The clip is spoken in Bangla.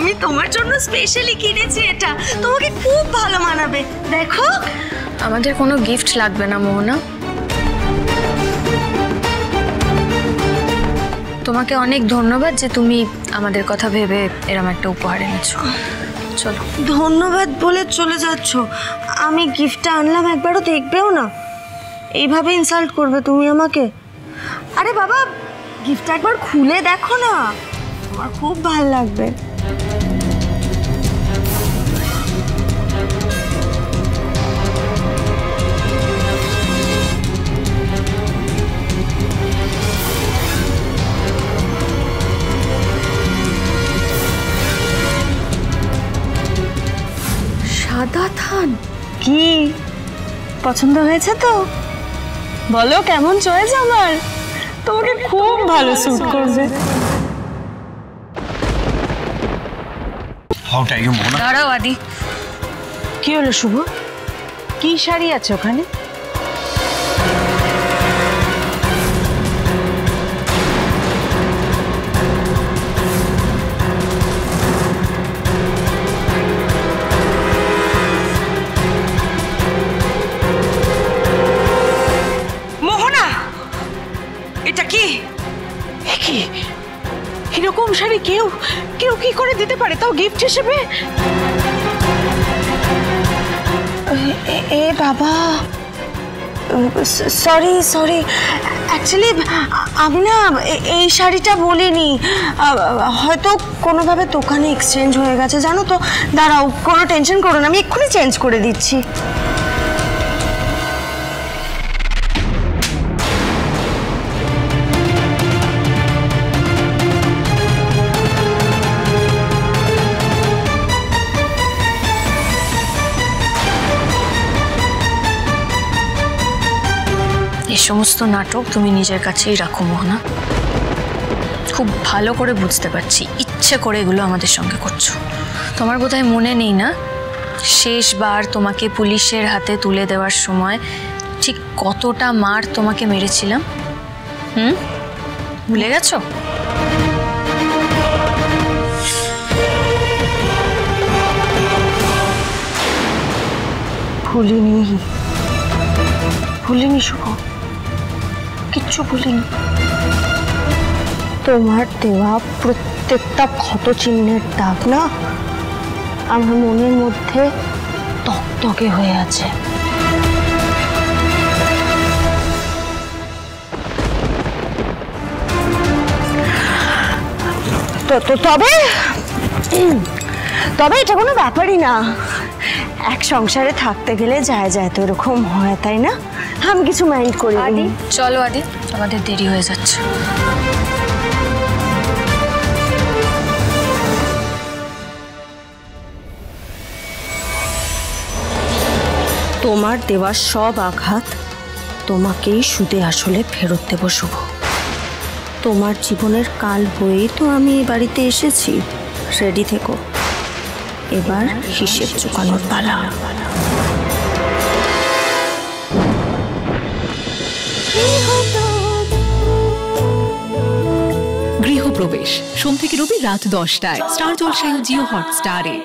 আমি তোমার জন্য স্পেশালি কিনেছি এটা, তোমাকে খুব ভালো মানাবে। দেখো। আমাদের কোনো গিফট লাগবে না মোহনা। তোমাকে অনেক ধন্যবাদ যে তুমি আমাদের কথা ভেবে এরকম একটা উপহার এনেছো। চলো। ধন্যবাদ বলে চলে যাচ্ছ? আমি গিফটটা আনলাম, একবারও দেখবেও না? এইভাবে ইনসাল্ট করবে তুমি আমাকে? আরে বাবা, গিফটটা একবার খুলে দেখো না, আমার খুব ভালো লাগবে। সাদা থান। কি পছন্দ হয়েছে তো? বলো কেমন চয়েস আমার? তোমাকে খুব ভালো স্যুট করবে। দাঁড়াও আদি। কি হলো শুভ? কি শাড়ি আছে ওখানে? এটা কি? এরকম শাড়ি কেউ কেউ কি করে দিতে পারে, তাও গিফট হিসেবে? এ বাবা, সরি সরি, অ্যাকচুয়ালি আমি না এই শাড়িটা বলিনি, হয়তো কোনোভাবে দোকানে এক্সচেঞ্জ হয়ে গেছে, জানো তো। দাঁড়াও, কোনো টেনশন করো না, আমি এক্ষুনি চেঞ্জ করে দিচ্ছি। এই সমস্ত নাটক তুমি নিজের কাছেই রাখো মোহনা। খুব ভালো করে বুঝতে পারছি ইচ্ছে করে এগুলো আমাদের সঙ্গে করছো। তোমার বোধহয় মনে নেই না, শেষবার তোমাকে পুলিশের হাতে তুলে দেওয়ার সময় ঠিক কতটা মার তোমাকে মেরেছিলাম? ভুলে গেছো? ভুলিনি, ভুলিনি শুভ, কিচ্ছু ভুলিনি। তোমার দেওয়া প্রত্যেকটা ক্ষত চিহ্নের দাগ না আমার মনের মধ্যে তকতকে হয়ে আছে। তবে তবে এটা কোনো ব্যাপারই না। এক সংসারে থাকতে গেলে যায় যায় তো এরকম হয়, তাই না? আমি কিছু মাইন্ড করি। আদি চলো আদি, আমাদের দেরি হয়ে যাচ্ছে। তোমার দেওয়া সব আঘাত তোমাকেই সুদে আসলে ফেরত দেব শুভ। তোমার জীবনের কাল হয়েই তো আমি এই বাড়িতে এসেছি। রেডি থেকো, এবার হিসেব চুকানোর পালা। গৃহপ্রবেশ সোম থেকে রবি রাত 10টায় স্টার জলসায় ও জিও হটস্টারে।